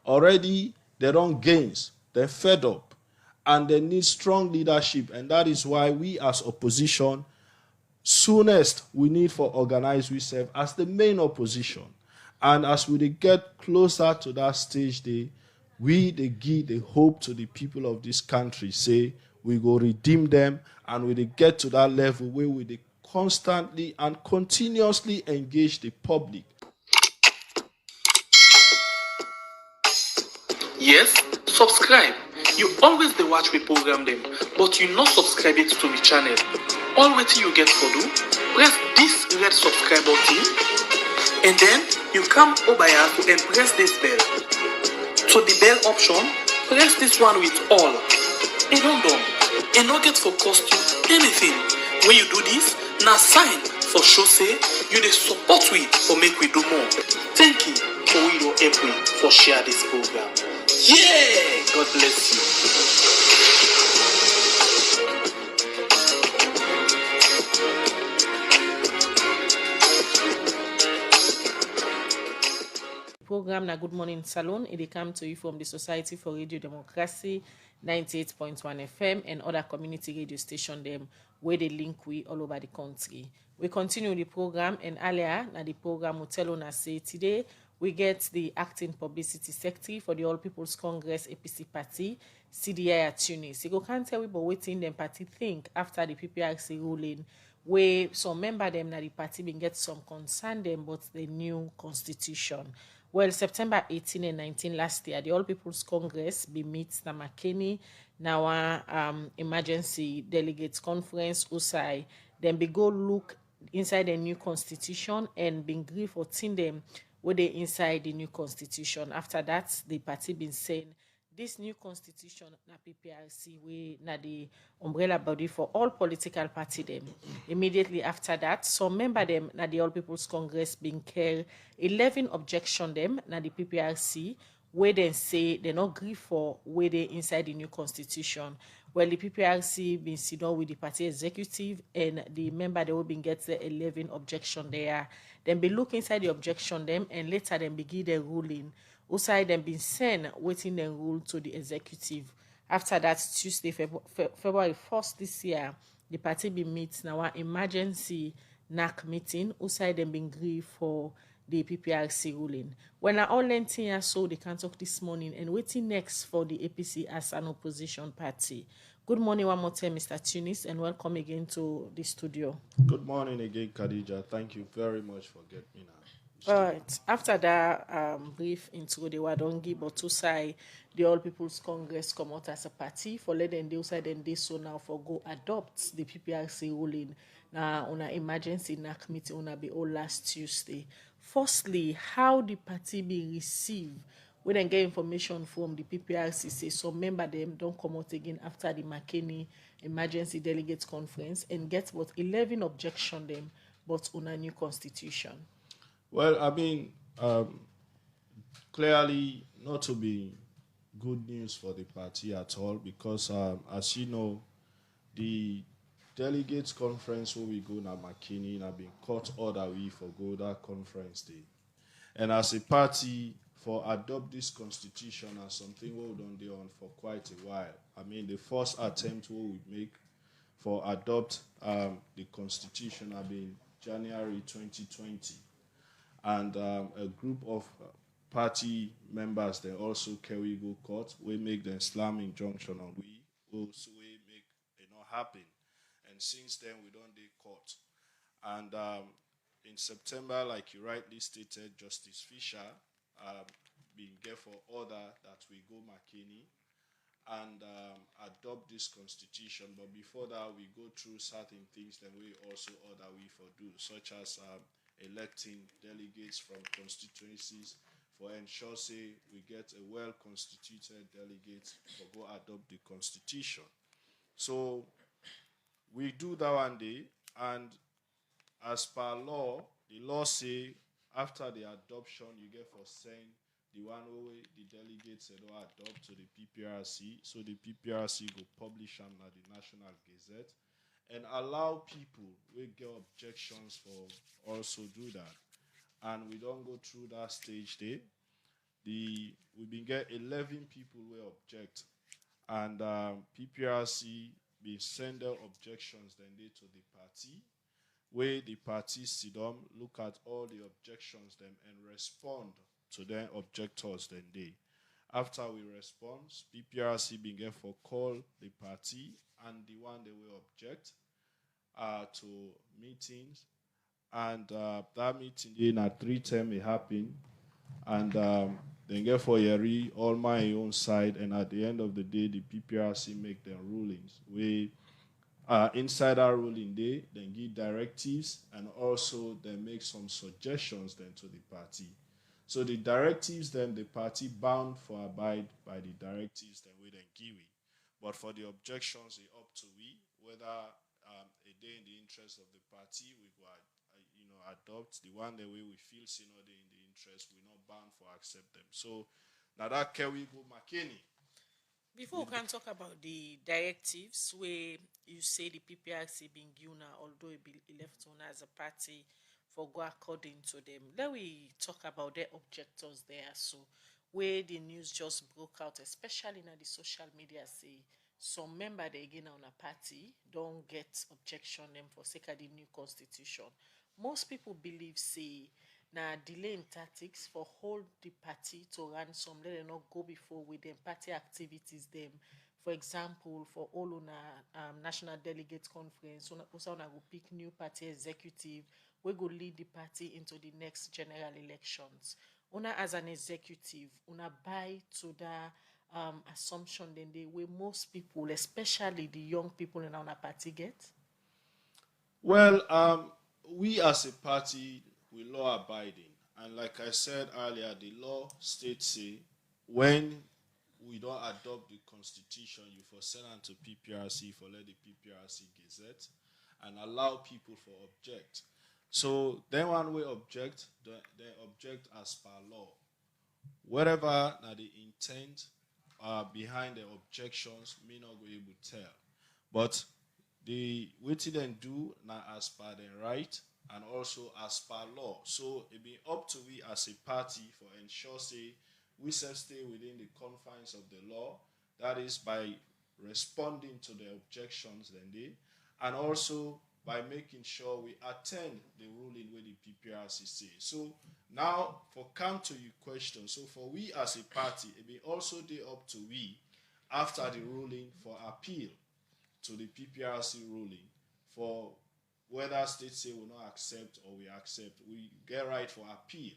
already they don't gains, they're fed up, and they need strong leadership. And that is why we as opposition, soonest we need for organize ourselves as the main opposition. And as we get closer to that stage day, we they give the hope to the people of this country, say we go redeem them, and we get to that level where we they constantly and continuously engage the public. Yes, subscribe. You always dey watch we program them, but you not subscribe it to the channel. All wetin you get for do, press this red subscribe button, and then you come over here and press this bell. So the bell option, press this one with all. And don't done. And not get for cost you anything. When you do this, na sign for show say you dey support we for make we do more. Thank you for we your help we for share this program. Yeah! God bless you. Program na Good Morning Salon. It come to you from the Society for Radio Democracy 98.1 FM and other community radio station them where they link we all over the country. We continue the program, and earlier na the program will tell us say today we get the acting publicity secretary for the All People's Congress APC party, CDI at Tunis. You can't tell we but waiting them party think after the PPRC ruling where some member them na the party been get some concern them about the new constitution. Well, September 18 and 19 last year, the All People's Congress be meet na Makeni, now emergency delegates conference, USAI, then be go look inside the new constitution and been agree for team them where they inside the new constitution. After that, the party been saying this new constitution na PPRC we na the umbrella body for all political party them. Immediately after that, some member them na the All People's Congress been care 11 objection them na the PPRC where they say they not agree for where they inside the new constitution. Well, the PPRC been sit down with the party executive and the member they will been get the 11 objection there. Then be look inside the objection them and later then begin the ruling. Outside them been sent waiting the rule to the executive. After that, Tuesday, February 1st this year, the party be meet now an emergency NAC meeting. Outside them been agree for the PPRC ruling. When I all learned here, so they can talk this morning and waiting next for the APC as an opposition party. Good morning one more time, Mr. Tunis, and welcome again to the studio. Good morning again, Khadija. Thank you very much for getting me now. All right. After that brief intro, they were don't give but to say the All People's Congress come out as a party for let them do side and they so now for go adopt the PPRC ruling now on an emergency NAC meeting on be all last Tuesday. Firstly, how the party be received when they get information from the PPRC say some member them don't come out again after the McKinney emergency delegates conference and get what 11 objection them but on a new constitution. Well, I mean, clearly not to be good news for the party at all because, as you know, the delegates conference where we go na McKinney have been court order we for go that conference day. And as a party, for adopt this constitution as something we done there on for quite a while. I mean, the first attempt we make for adopt the constitution have been January 2020. And a group of party members, they also carry go court. We make the slam injunction on we also we make it not happen. And since then, we don't do court. And in September, like you rightly stated, Justice Fisher being get for order that we go McKinney and adopt this constitution. But before that, we go through certain things that we also order we for do, such as electing delegates from constituencies for ensure say we get a well-constituted delegate for go adopt the constitution. So we do that one day, and as per law, the law say after the adoption you get for send the one way the delegates adopt to the PPRC, so the PPRC will publish them at the National Gazette and allow people who get objections for also do that. And we don't go through that stage there. we've been get 11 people will object, and PPRC be send their objections then they to the party, where the party sit down, look at all the objections them and respond to their objectors then they. After we respond, PPRC begin for call the party and the one they will object to meetings, and that meeting in at 3 time it happen, and then get for Yeri all my own side, and at the end of the day the PPRC make their rulings. We inside our ruling day, then give directives, and also then make some suggestions then to the party. So the directives then the party bound for abide by the directives then we then give it. But for the objections, it up to we whether a day in the interest of the party we go adopt the one the way we feel say not in the interest, we're not bound for accept them. So now that can we go McKinney. Before we can talk about the directives where you say the PPRC being given, although it be left on as a party for go according to them. Let we talk about the objectors there. So where the news just broke out, especially in the social media, say some member they again on a party don't get objection them for sake of the new constitution. Most people believe say now delaying tactics for hold the party to ransom, let them not go before with them party activities them. For example, for all on a national delegate conference, also on go pick new party executive, we go lead the party into the next general elections. Una as an executive, una buy to the assumption then the way most people, especially the young people in our party get. Well, we as a party, we law abiding. And like I said earlier, the law states say when we don't adopt the constitution, you for send on to PPRC for let the PPRC gazette and allow people for object. So then one way object, they object as per law. Whatever now the intent behind the objections, may not be able to tell. But the what they then do now as per the right and also as per law. So it be up to we as a party for ensure say we shall stay within the confines of the law. That is by responding to the objections then they, and also by making sure we attend the ruling where the PPRC say. So now for come to your question, so for we as a party, it be also day up to we after the ruling for appeal to the PPRC ruling for whether states say we not accept or we accept, we get right for appeal.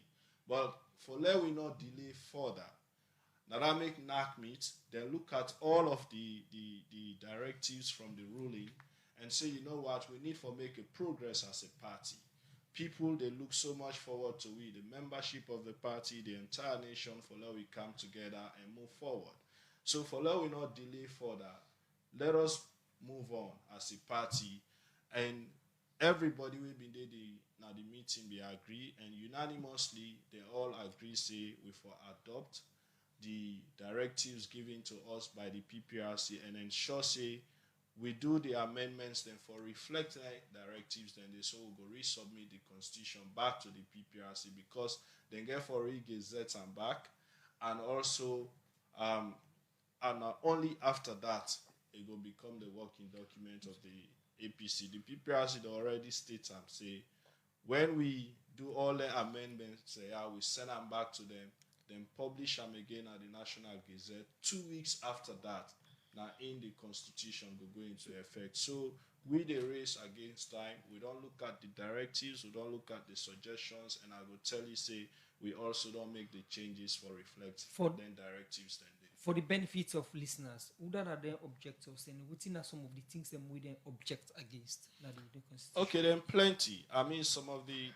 But for let we not delay further, now that make NAC meet, then look at all of the directives from the ruling and say, you know what, we need for make a progress as a party. People, they look so much forward to we, the membership of the party, the entire nation, for let we come together and move forward. So for let we not delay further, let us move on as a party, and everybody will be there now the meeting be agree, and unanimously they all agree say we for adopt the directives given to us by the PPRC and ensure say we do the amendments then for reflect directives, then they so we go resubmit the constitution back to the PPRC because then get for re-gazette and back, and also and only after that it will become the working document of the APC. The PPRC already states and say when we do all the amendments, we send them back to them, then publish them again at the National Gazette. 2 weeks after that, now in the constitution will go into effect. So we the race against time. We don't look at the directives, we don't look at the suggestions, and I will tell you say we also don't make the changes for reflect for then directives then. For the benefit of listeners, who are their objectors and what are some of the things that we then object against? Okay, then plenty. I mean, some of the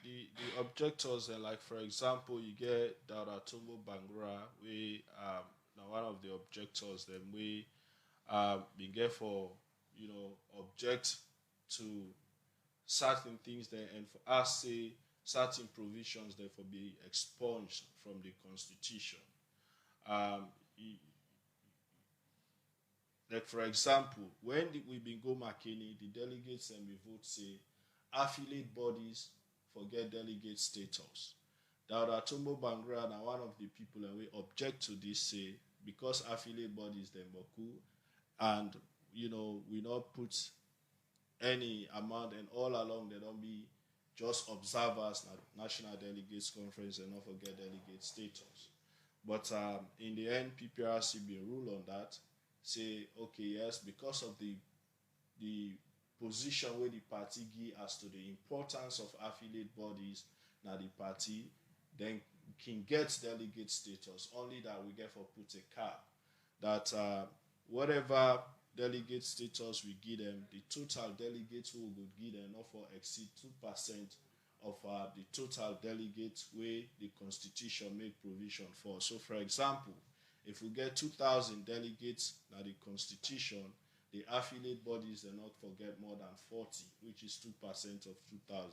objectors, like for example, you get Dara Tumbo Bangura, we now one of the objectors, then we been get for object to certain things there, and for us say certain provisions therefore be expunged from the constitution. Like for example, when we been go McKinney, the delegates and we vote say affiliate bodies forget delegate status. Dauda Tombo Bangra na one of the people and we object to this say because affiliate bodies them boku and we not put any amount and all along they don't be just observers at National Delegates Conference and not forget delegate status. But in the end, PPRC be rule on that. Say, okay, yes, because of the position where the party give as to the importance of affiliate bodies, now the party then can get delegate status. Only that we get for put a cap that whatever delegate status we give them, the total delegates we would give them not for exceed 2% of the total delegates where the constitution make provision for. So for example, if we get 2,000 delegates now the constitution, the affiliate bodies they not forget more than 40, which is 2% of 2,000.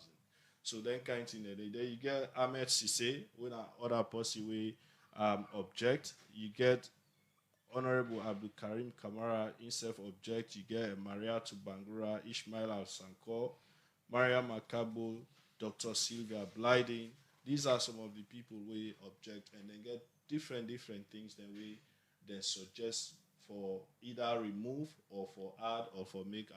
So then kind of thing there you get Ahmed Sise, when other person we object, you get Honorable Abdul Karim Kamara himself object, you get Maria Tubangura, Ishmael Al-Sanko, Maria Makabo, Dr. Sylvia Blyden. These are some of the people we object and then get different things that they suggest for either remove or for add or for make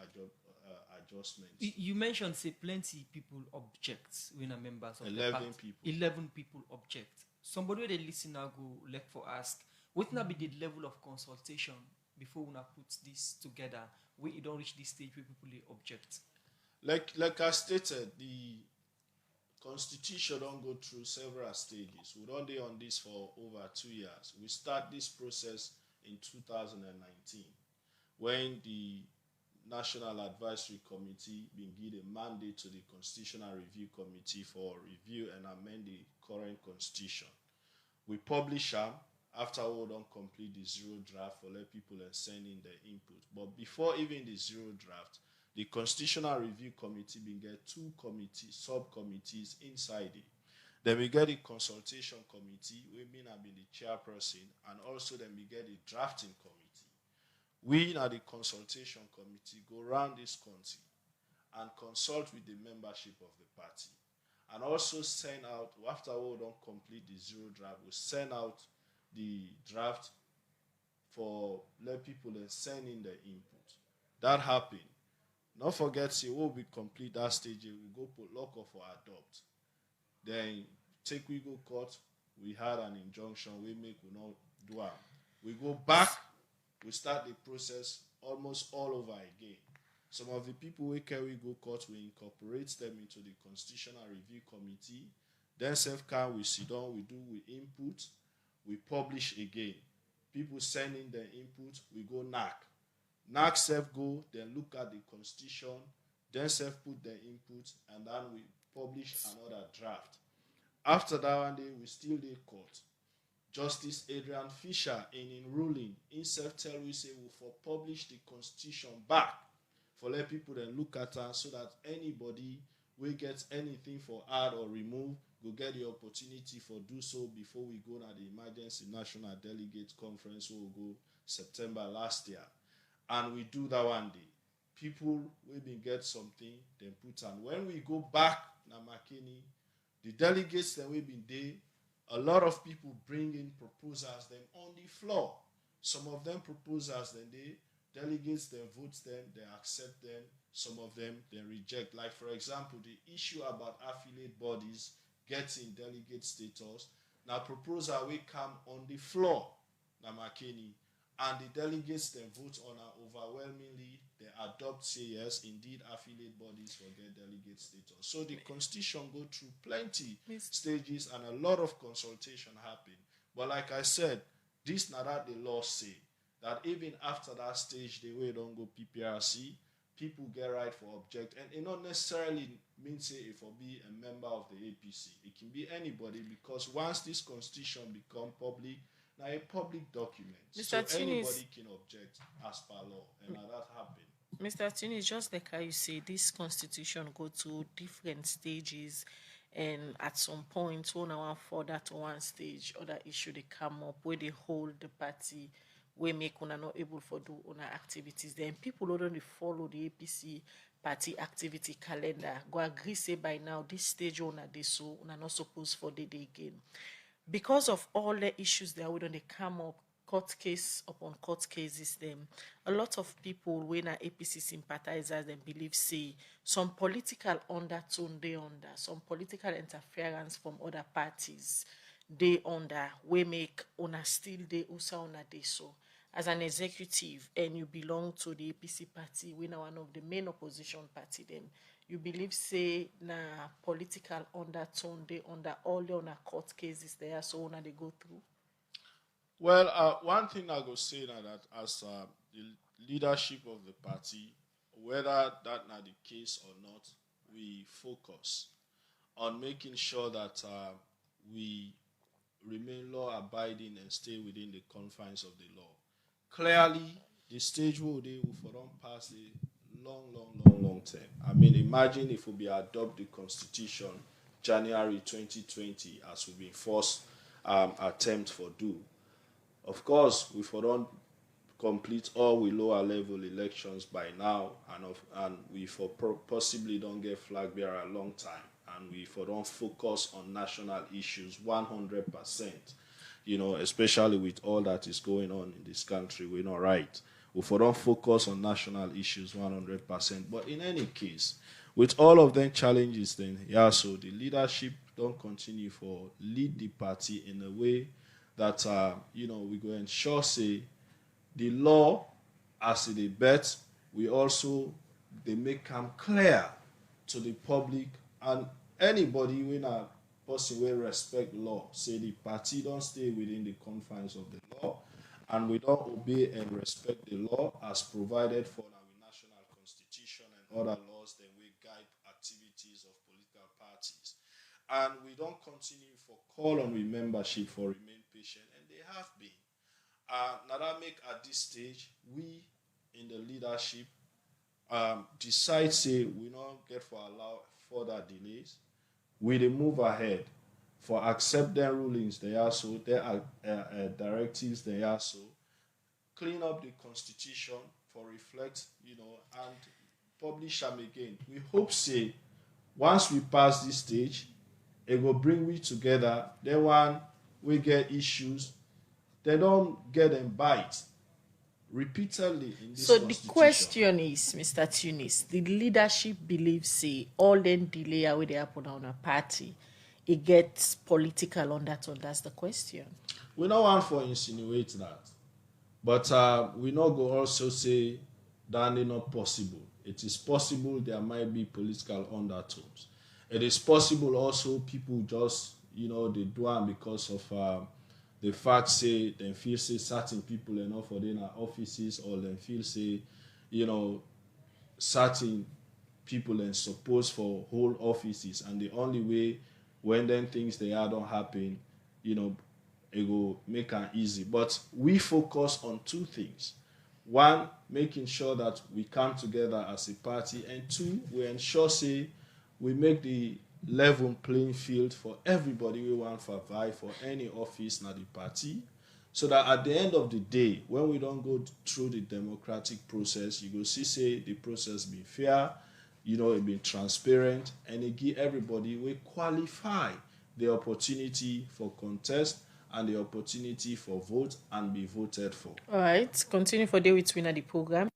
adjustments. You mentioned say plenty people object when are members of 11 the party. people. 11 people object. Somebody where they listen now go like for ask what now be the level of consultation before we put this together where you don't reach this stage where people they object. Like I stated, the constitution don't go through several stages. We don't be on this for over 2 years. We start this process in 2019 when the National Advisory Committee been given a mandate to the Constitutional Review Committee for review and amend the current constitution. We publish them after we don't complete the zero draft for let people and send in their input. But before even the zero draft, the Constitutional Review Committee been get two subcommittees inside it. Then we get the consultation committee, we mean have been the chairperson, and also then we get the drafting committee. We at the consultation committee go around this country and consult with the membership of the party. And also send out, after we don't complete the zero draft, we send out the draft for let people then send in their input. That happened. Not forget, say, we complete that stage, we go put lock off or adopt. Then we go court, we had an injunction, we make we not do it. We go back, we start the process almost all over again. Some of the people we carry go court, we incorporate them into the Constitutional Review Committee. Then we sit down, we do we input, we publish again. People send in their input, we go knock. NAC self go, then look at the constitution, then self put their input, and then we publish another draft. After that one day, we still dey court. Justice Adrian Fisher in ruling, himself tell we say we for publish the constitution back for let people then look at her so that anybody will get anything for add or remove go get the opportunity for do so before we go na the emergency national delegate conference we will go September last year. And we do that one day. People will be get something, then put on. When we go back na Makeni, the delegates that we've been there, a lot of people bring in proposals them on the floor. Some of them proposals, then they delegates, then vote them, they accept them. Some of them, they reject. Like, for example, the issue about affiliate bodies getting delegate status. Now, proposal will come on the floor, na Makeni, and the delegates then vote on it overwhelmingly. They adopt, say yes, indeed, affiliate bodies will get delegate status. So the constitution go through plenty stages and a lot of consultation happen. But like I said, this not that the law say that even after that stage, the way don't go PPRC, people get right for object, and it not necessarily means say if will be a member of the APC. It can be anybody because once this constitution become public, now a public document, Mr. so Tunis, anybody can object as per law, and now that happened. Mr. Tunis, just like how you say, this constitution go to different stages, and at some point, when I want further to one stage, other issue they come up where they hold the party we make una not able for do una activities. Then people who don't follow the APC party activity calendar go agree say by now this stage una dey so una not supposed for the day again. Because of all the issues that we don't come up, court case upon court cases, them a lot of people when are APC sympathizers and believe say some political undertone they under, some political interference from other parties they under we make una still they usa una they so. As an executive and you belong to the APC party, we are one of the main opposition party them. You believe say na political undertone they under all the on court cases there so una they go through? Well, one thing I go say now that as the leadership of the party, whether that not the case or not, we focus on making sure that we remain law abiding and stay within the confines of the law. Clearly, the stage will for don't pass a long term. I mean, imagine if we adopt the constitution January 2020 as we been first attempt for do. Of course, we don't complete all we lower level elections by now, and we possibly don't get flag bearer a long time, and we don't focus on national issues 100%. Especially with all that is going on in this country, we're not right. We don't focus on national issues 100%. But in any case, with all of them challenges, then so the leadership don't continue for lead the party in a way that we go ensure say the law as it is bet, we also they make them clear to the public and anybody when a person will respect law, say the party don't stay within the confines of the law and we don't obey and respect the law as provided for our national constitution and other laws that will guide activities of political parties. And we don't continue for call on membership for remain patient, and they have been. Now that make at this stage, we in the leadership decide say we not get for allow further delays. We dey move ahead for accept their rulings they are so, their directives they are so, clean up the constitution for reflect, and publish them again. We hope say once we pass this stage, it will bring we together. Then one we get issues, they don't get them bite repeatedly in this so the question is, Mr. Tunis, the leadership believes say all them delay away they happen on a party, it gets political undertone. That's the question. We don't want to insinuate that, but we not go also say that it's not possible. It is possible there might be political undertones. It is possible also people just they do it because of the fact say they feel say certain people are not for their offices, or they feel say certain people are supposed for whole offices, and the only way when then things they are don't happen, it will make it easy. But we focus on two things: one, making sure that we come together as a party, and two, we ensure say we make the level playing field for everybody we want to vie for any office na the party, so that at the end of the day, when we don't go through the democratic process, you go see say the process be fair, it be transparent, and it give everybody we qualify the opportunity for contest and the opportunity for vote and be voted for. All right, continue for day with winner the program.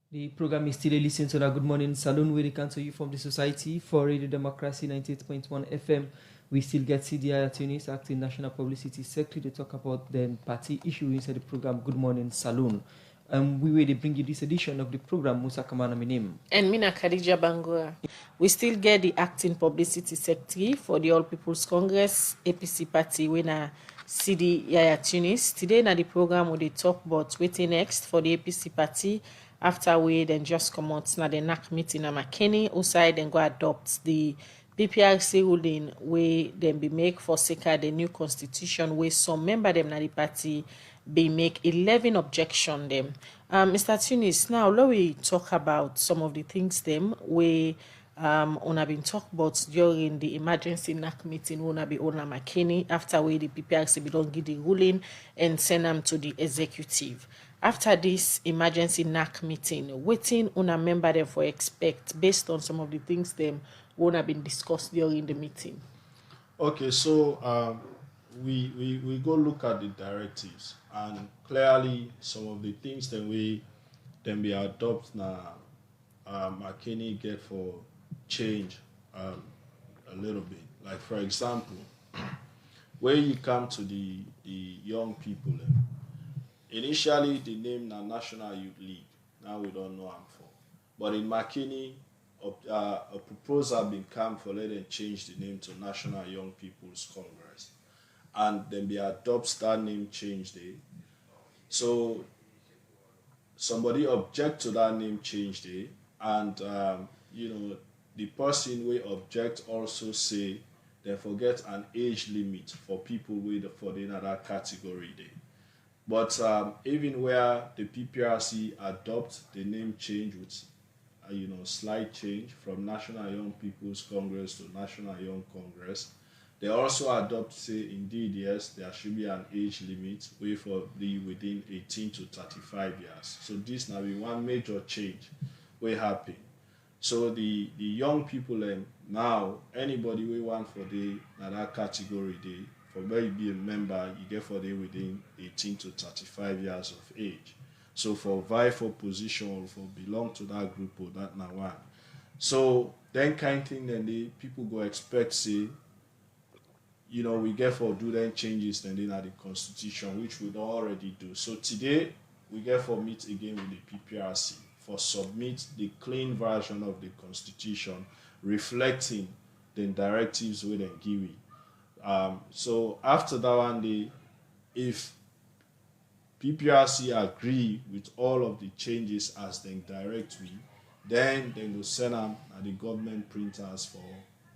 The program is still listening to the Good Morning Saloon. We come to you from the Society for Radio Democracy 98.1 FM. We still get CDI Tunis, acting National Publicity Secretary, to talk about the party issue inside the program Good Morning Saloon. We will bring you this edition of the program, Musa Kamana Minim. And Mina Khadija Bangura. We still get the acting Publicity Secretary for the All People's Congress, APC party winner CD Yaya Tunis. Today na the program we talk about waiting next for the APC party. After we then just come out na the NAC meeting na McKinney, outside then go adopt the PPRC ruling where then be make for sake the new constitution where some member them na the party be make 11 objection them. Mr. Tunis, now let we talk about some of the things them where on have been talked about during the emergency NAC meeting when be on McKinney after we the PPRC be don't give the ruling and send them to the executive. After this emergency NAC meeting, wetin una member dem for expect based on some of the things dem wey una been discussed during the meeting? Okay, so we go look at the directives, and clearly some of the things that we then be adopt now. McKinney get for change a little bit. Like for example, when you come to the young people, initially the name na National Youth League. Now we don't know am for, but in McKinney, a proposal been come for let them change the name to National Young People's Congress, and then they adopt that name change day. So somebody object to that name change day, and the person will object also say they forget an age limit for people with for the another category day. But even where the PPRC adopt the name change with slight change from National Young People's Congress to National Young Congress, they also adopt say indeed yes there should be an age limit way for the within 18 to 35 years. So this now be one major change will happen. So the young people now anybody we want for the that category they for where you be a member you get for the within 18 to 35 years of age. So for vie for position or for belong to that group or that now one. So then kind thing then the people go expect say we get for do then changes then at the constitution which we don't already do. So today we get for meet again with the PPRC for submit the clean version of the constitution reflecting the directives we then give it. So after that one day, if PPRC agree with all of the changes as they direct we, then they will send them at the government printers for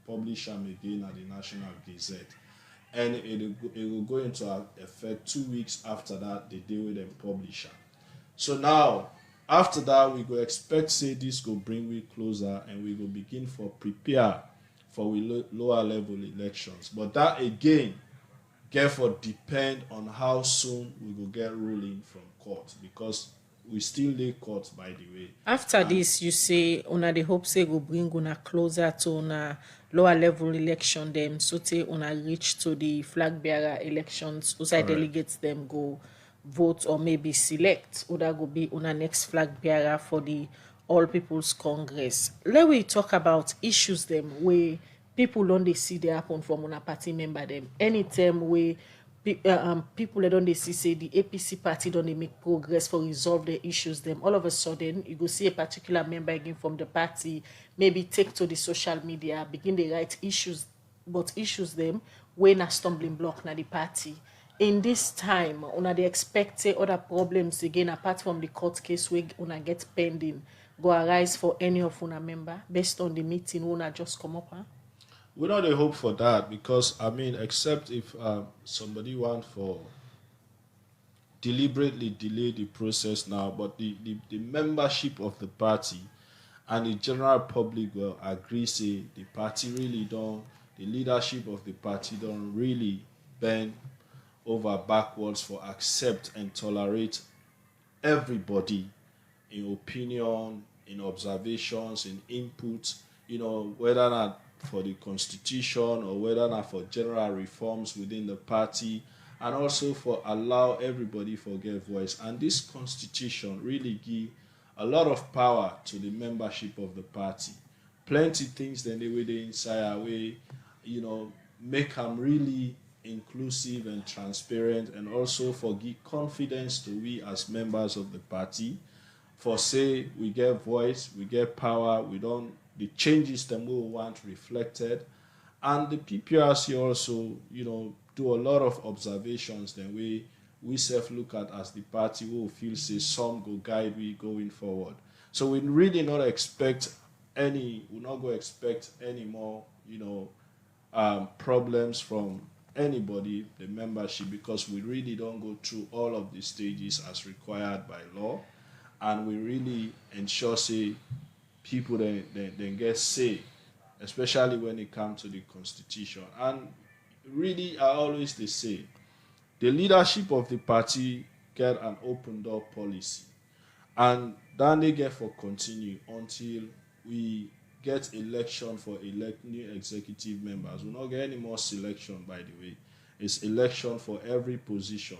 publish them again at the National Gazette. And it will go into effect 2 weeks after that, the day with them publish them. So now, after that, we go expect say this go bring we closer and we go begin for prepare for we lower level elections. But that again, therefore depend on how soon we will get ruling from court because we still lay court by the way. After this, you say una the hope say go bring una closer to una lower level election them so say una reach to the flag bearer elections whose delegates them go vote or maybe select who that go be una next flag bearer for the All People's Congress. Let we talk about issues them where people don't they see they happen from una party member them. Anytime where people don't they see say the APC party don't they make progress for resolve the issues them. All of a sudden you go see a particular member again from the party maybe take to the social media begin to write issues, but issues them when a stumbling block na the party. In this time, una they expect say other problems again apart from the court case we una get pending go arise for any of una member based on the meeting una just come up. Huh? We don't hope for that because except if somebody want for deliberately delay the process now, but the membership of the party and the general public will agree say the party really don't, the leadership of the party don't really bend over backwards for accept and tolerate everybody in opinion, in observations, in input, whether or not for the constitution or whether or not for general reforms within the party, and also for allow everybody for get voice. And this constitution really give a lot of power to the membership of the party. Plenty things then they way they inside away, make them really inclusive and transparent, and also for give confidence to we as members of the party for say we get voice, we get power, we don't the changes that we want reflected. And the PPRC also do a lot of observations then we self look at as the party who feel say some go guide we going forward. So we really not expect any more problems from anybody, the membership, because we really don't go through all of the stages as required by law, and we really ensure say people then get say, especially when it comes to the constitution. And really I always they say the leadership of the party get an open door policy. And that they get for continue until we get election for elect new executive members. We'll not get any more selection, by the way. It's election for every position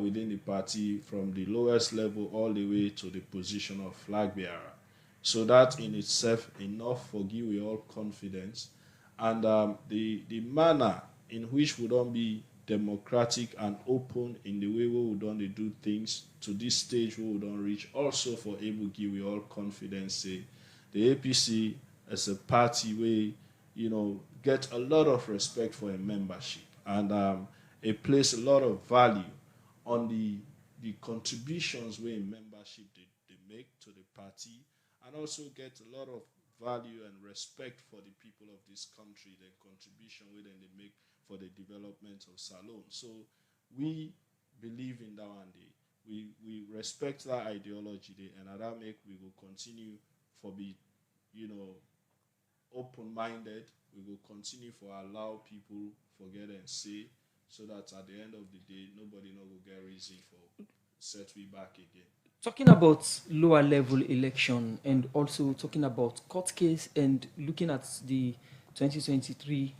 within the party, from the lowest level all the way to the position of flag bearer. So that in itself enough for give we all confidence, and the manner in which we don't be democratic and open in the way we don't do things to this stage we don't reach, also for able give we all confidence say the APC as a party where get a lot of respect for a membership, and it place a lot of value on the contributions where membership they make to the party, and also get a lot of value and respect for the people of this country, the contribution where they make for the development of Salone. So we believe in that one day. We respect that ideology day, and that make we will continue for be, open-minded. We will continue for allow people forget and say, so that at the end of the day, nobody will get reason for set we back again. Talking about lower level election and also talking about court case and looking at the 2023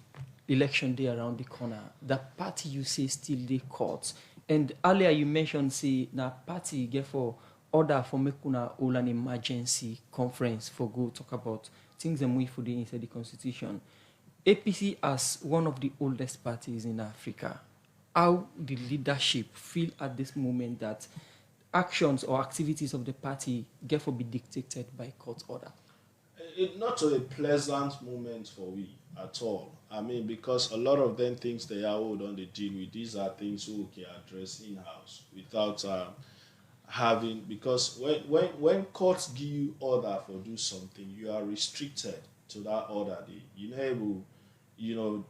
election day around the corner, the party you say still the court. And earlier you mentioned say na party get for order for make una hold an emergency conference for go talk about things and we for the inside the constitution. APC as one of the oldest parties in Africa, how the leadership feel at this moment that actions or activities of the party get for be dictated by court order? Not a pleasant moment for we at all. I mean, because a lot of them things they are hold on the deal with. These are things we can address in house without having, because when courts give you order for do something, you are restricted to that order. You're not able,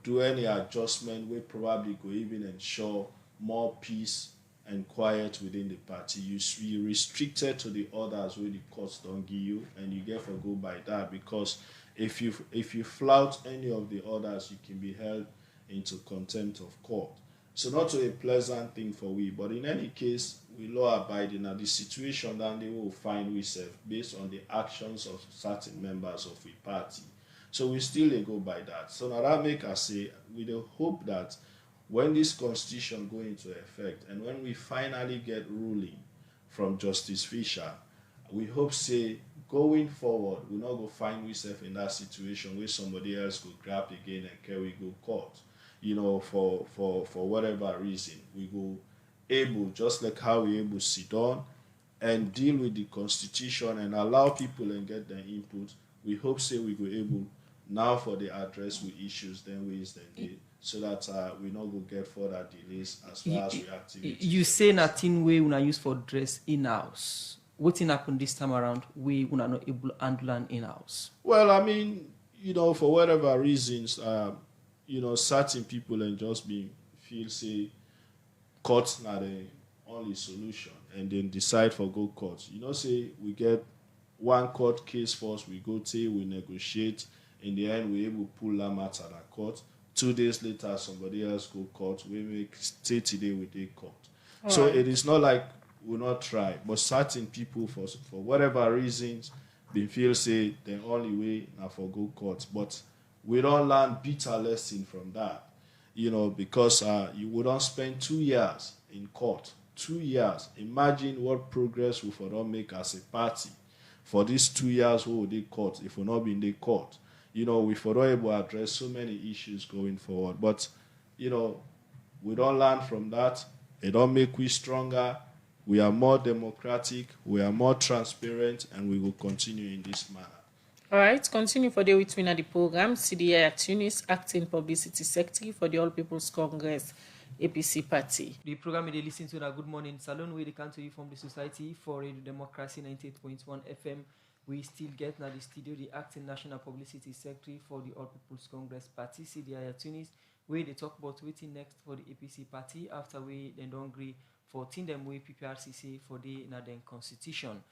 do any adjustment. We probably go even ensure more peace and quiet within the party. You restricted to the orders where the courts don't give you, and you get for go by that, because if you flout any of the orders, you can be held into contempt of court. So not a pleasant thing for we, but in any case, we law abiding at the situation that they will find ourselves based on the actions of certain members of the party. So we still go by that. So now that make us say we do hope that when this constitution go into effect and when we finally get ruling from Justice Fisher, we hope say going forward we not go find ourselves in that situation where somebody else go grab again and carry go court. For whatever reason, we go able, just like how we able to sit down and deal with the constitution and allow people and get their input. We hope say we go able now for the address with issues then ways then day, so that we not go get further delays as far as we activate. You say nothing way una use for dress in house. What thing happened this time around? We una not able to handle in house. Well, I mean, for whatever reasons, certain people and just feel say court not the only solution, and then decide for go court. Say we get one court case first, we go till we negotiate. In the end, we able to pull that matter at court. 2 days later, somebody else go court. We make stay today with the court. All so right. It is not like we not try, but certain people for whatever reasons, they feel say the only way now for go court. But we don't learn bitter lesson from that, because you wouldn't spend 2 years in court. 2 years. Imagine what progress we for don't make as a party for these 2 years. Who would they court if we not be in the court? We for not able to address so many issues going forward. But, we don't learn from that. It don't make we stronger. We are more democratic. We are more transparent, and we will continue in this manner. All right, continue for the with me at the program. CDI Tunis, acting publicity secretary for the All People's Congress APC party. The program they listen to that Good Morning Salon, where they come to you from the Society for Radio Democracy 98.1 FM. We still get now the studio the acting national publicity secretary for the All People's Congress party, CDI Tunis, where they talk about waiting next for the APC party after we then don't agree for team them way PPRCC for the Naden constitution.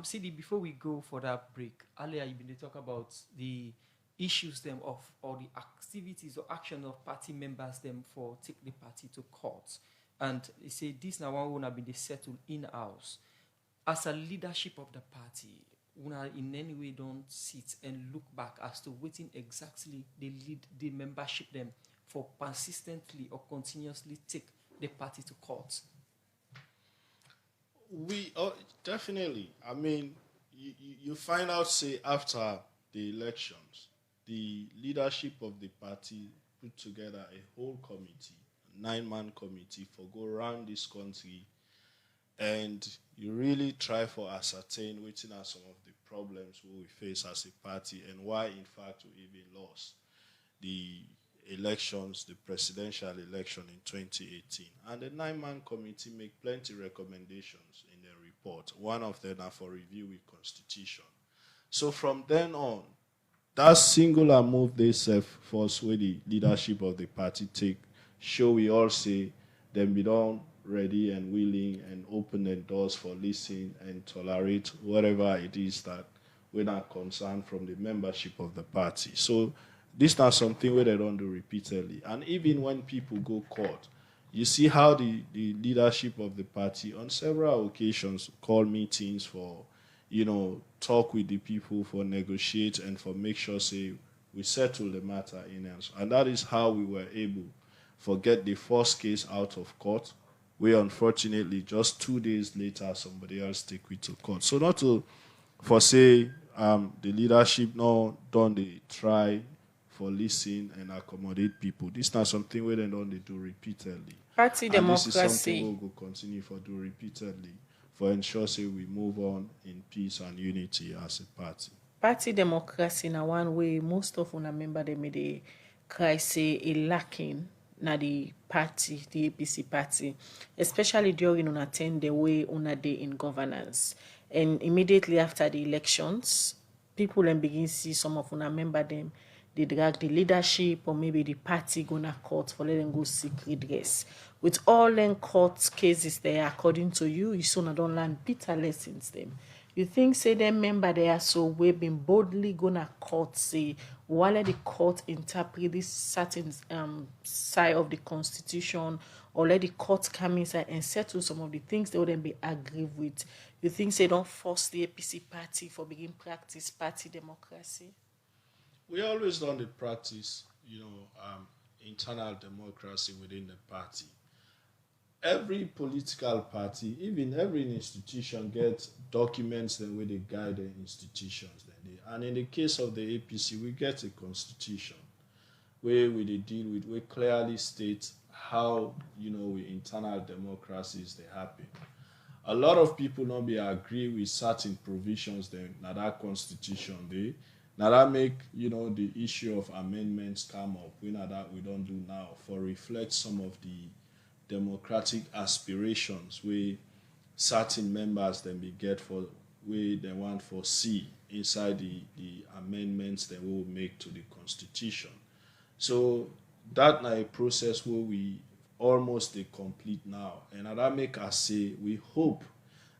CD, before we go for that break, earlier you been to talk about the issues them of or the activities or action of party members them for take the party to court. And he say this now one wanna be the settled in-house. As a leadership of the party, una in any way don't sit and look back as to waiting exactly they lead the membership them for persistently or continuously take the party to court. We definitely. I mean, you find out, say, after the elections, the leadership of the party put together a whole committee, a 9-man committee, for go around this country, and you really try for ascertain which are some of the problems we face as a party and why, in fact, we even lost the elections, the presidential election in 2018. And the 9-man committee make plenty recommendations in their report. One of them are for review with constitution. So from then on, that singular move they self force where the leadership of the party take show we all say them be done ready and willing and open the doors for listening and tolerate whatever it is that we're not concerned from the membership of the party. So this is not something where they don't do repeatedly. And even when people go court, you see how the leadership of the party on several occasions call meetings for, talk with the people, for negotiate and for make sure, say, we settle the matter in house. And that is how we were able to get the first case out of court, where unfortunately just 2 days later somebody else take it to court. So not to for say the leadership now done they try for listen and accommodate people. This is not something where they don't they do repeatedly. Party and democracy. This is something we'll go continue for do repeatedly for ensure say we move on in peace and unity as a party. Party democracy na one way most of una member they may they cry say a lacking na the party, the APC party, especially during una attend the way una day in governance. And immediately after the elections, people then begin see some of una member them, they drag the leadership or maybe the party gonna court for let them go seek redress. With all them court cases there, according to you, you soon don't learn bitter lessons them. You think say them member there so we been boldly gonna court say while the court interpret this certain side of the constitution or let the court come inside and settle some of the things they wouldn't be aggrieved with. You think they don't force the APC party for begin practice party democracy? We always done the practice, internal democracy within the party. Every political party, even every institution gets documents the way they guide the institutions. And in the case of the APC, we get a constitution where we deal with, we clearly state how, we internal democracies they happen. A lot of people not be agree with certain provisions then now that constitution they now that make the issue of amendments come up. We know that we don't do now for reflect some of the democratic aspirations where certain members then be get for where they want for see inside the amendments that we will make to the constitution. So that now a process where we almost they complete now. And that make us say we hope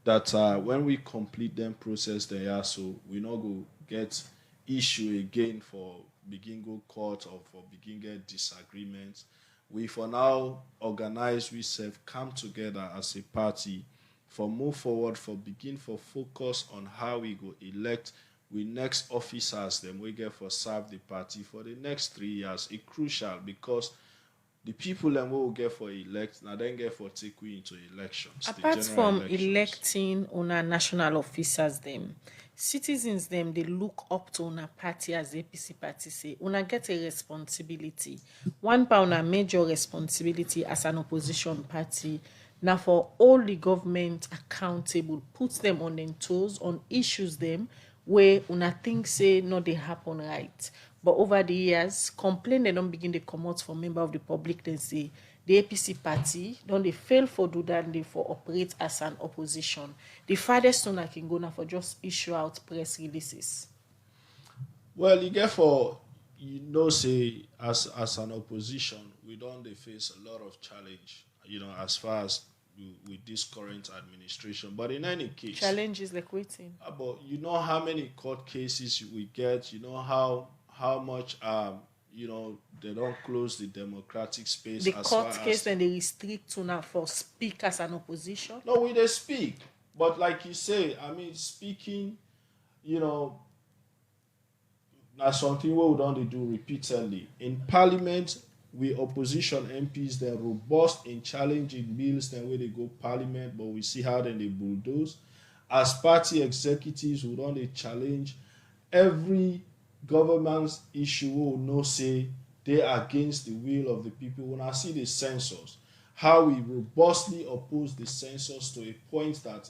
that when we complete them process there, so we not go get issue again for begin go court or for begin get disagreements. We for now organize ourselves, come together as a party for move forward, for begin for focus on how we go elect we next officers them we get for serve the party for the next 3 years. It's crucial because the people them will get for elect now then get for take we into elections. Apart from electing on our national officers them, citizens them they look up to una party as APC party say una get a responsibility. One pound a major responsibility as an opposition party. Now for all the government accountable, put them on them toes on issues them where una think say no they happen right. But over the years, complain they don't begin to come out for member of the public, they say the APC party, don't they fail for do that, they for operate as an opposition. The farthest one I can go now for just issue out press releases. Well, you get for, say, as an opposition, we don't they face a lot of challenge, as far as with this current administration. But in any case, challenges like waiting. But how many court cases we get, how much they don't close the democratic space The as court far case as... when they restrict to now for speak as an opposition. No, we they speak. But like you say, I mean, speaking, that's something we would only do repeatedly. In Parliament, we opposition MPs, they're robust in challenging bills, then where they go Parliament, but we see how then they bulldoze. As party executives, we would only challenge every government's issue. We would know say they are against the will of the people. When I see the census, how we robustly oppose the census to a point that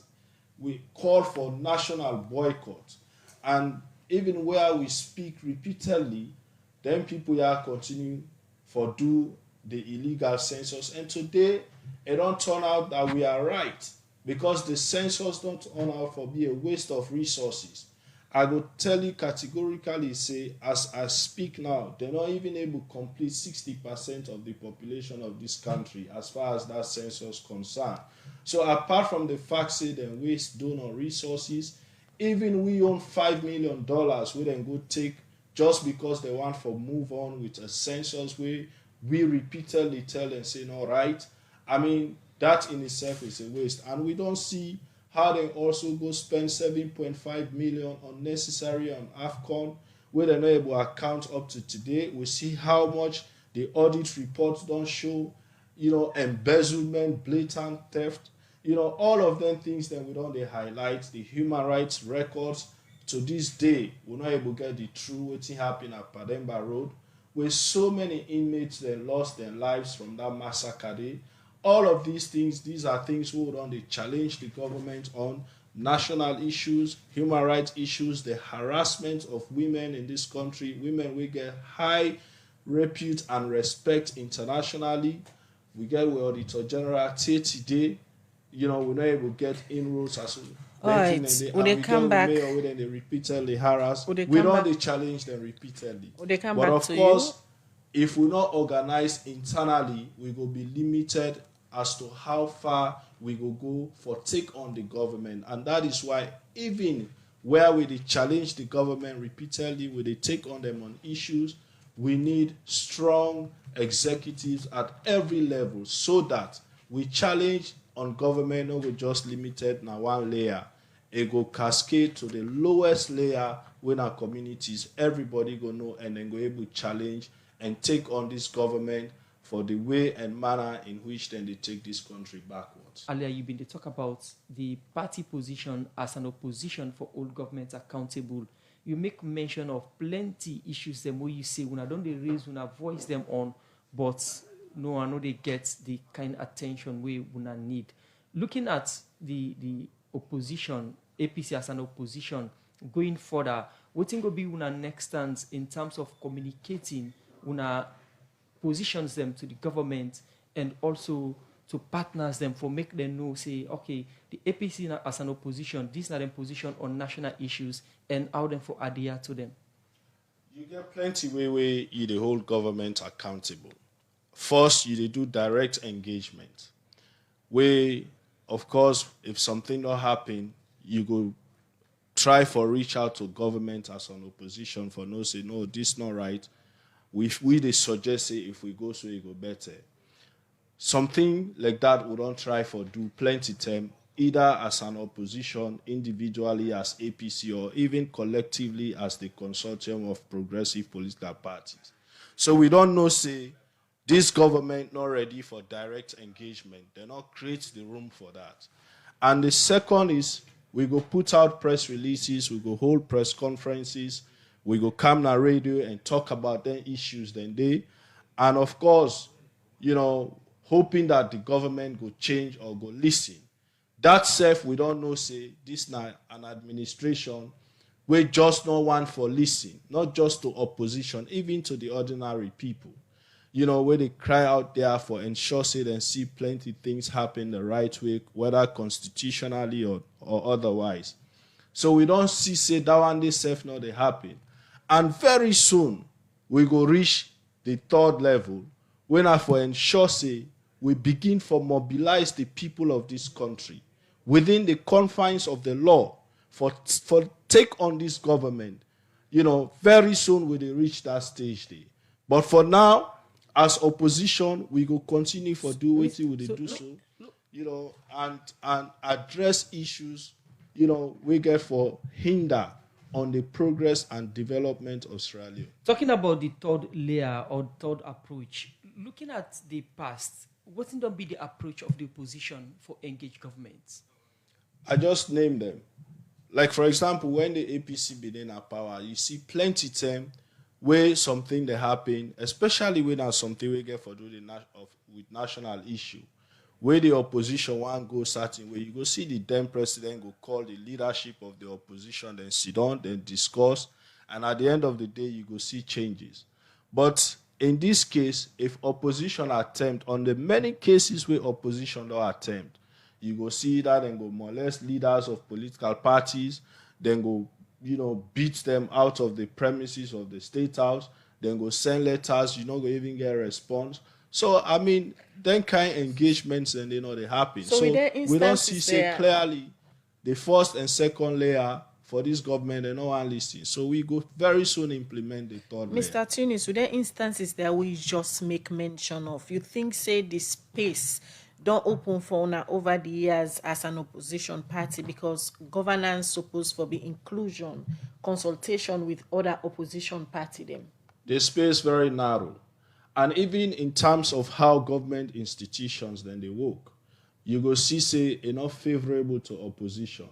we call for national boycott. And even where we speak repeatedly, then people are continue for do the illegal census. And today, it don't turn out that we are right, because the census don't turn out for be a waste of resources. I will tell you categorically, say, as I speak now, they're not even able to complete 60% of the population of this country as far as that census concerned. So apart from the fact, say, they waste donor resources, even we own $5 million, we then go take just because they want to move on with a census where we repeatedly tell them, saying, all right, I mean, that in itself is a waste. And we don't see how they also go spend 7.5 million unnecessary on AFCON, where they're not able to account up to today. We see how much the audit reports don't show, embezzlement, blatant theft, all of them things that we don't they highlight. The human rights records to this day, we're not able to get the true what happened at Pademba Road, where so many inmates that lost their lives from that massacre day. All of these things, these are things we would on they challenge the government on national issues, human rights issues, the harassment of women in this country. Women we get high repute and respect internationally. We get with Auditor General today. We're not able to get inroads as well. All right, when they come back, when they repeatedly harass, we don't challenge them repeatedly. When they come but back of to course, if we not organize internally, we will be limited as to how far we will go for take on the government. And that is why even where we challenge the government repeatedly, we they take on them on issues, we need strong executives at every level so that we challenge on government, not we just limited now one layer. It go cascade to the lowest layer when our communities, everybody go know and then go able to challenge and take on this government for the way and manner in which then they take this country backwards. Earlier, you've been to talk about the party position as an opposition for all governments accountable. You make mention of plenty issues them where you say when I don't they raise, when I voice them on, but no, I know they get the kind of attention we would need. Looking at the opposition, APC as an opposition, going further, what think will be una next stance in terms of communicating una positions them to the government and also to partners them for make them know, say, okay, the APC as an opposition, this is not a position on national issues and how them for adhere to them. You get plenty way you the whole government accountable. First, you do direct engagement. Where, of course, if something don't happen, you go try for reach out to government as an opposition for no say, no, this not right. We they suggest say if we go so it go better. Something like that we don't try for do plenty time, either as an opposition, individually as APC, or even collectively as the consortium of progressive political parties. So we don't know say this government not ready for direct engagement. They not create the room for that. And the second is we go put out press releases, we go hold press conferences, we go come on radio and talk about their issues then they. And of course, hoping that the government go change or go listen. That self, we don't know, say, this now an administration we just not want for listen, not just to opposition, even to the ordinary people. Where they cry out there for ensure say and see plenty things happen the right way, whether constitutionally or otherwise. So we don't see say that one day self not they happen. And very soon we go reach the third level when I for ensure say we begin for mobilize the people of this country within the confines of the law for take on this government. Very soon we will reach that stage there. But for now, as opposition, we go continue for do what we do so, and address issues, we get for hinder on the progress and development of Sierra Leone. Talking about the third layer or third approach, looking at the past, what would be the approach of the opposition for engaged governments? I just named them. Like, for example, when the APC been in power, you see plenty time where something that happen, especially when there's something we get for doing with national issue, where the opposition want go certain way, you go see the then president go call the leadership of the opposition, then sit down, then discuss, and at the end of the day, you go see changes. But in this case, if opposition attempt, on the many cases where opposition don't attempt, you go see that and go molest leaders of political parties, then go, beat them out of the premises of the State House, then go send letters, go even get a response. So, I mean, then kind of engagements, and they happen. So we don't see clearly the first and second layer for this government, they no one listen. So we go very soon implement the third layer. Mr. Tunis, are there instances that we just make mention of? You think, say, the space don't open for una over the years as an opposition party, because governance supposed to be inclusion, consultation with other opposition party them? The space very narrow. And even in terms of how government institutions then they work, you go see, say, enough favorable to opposition.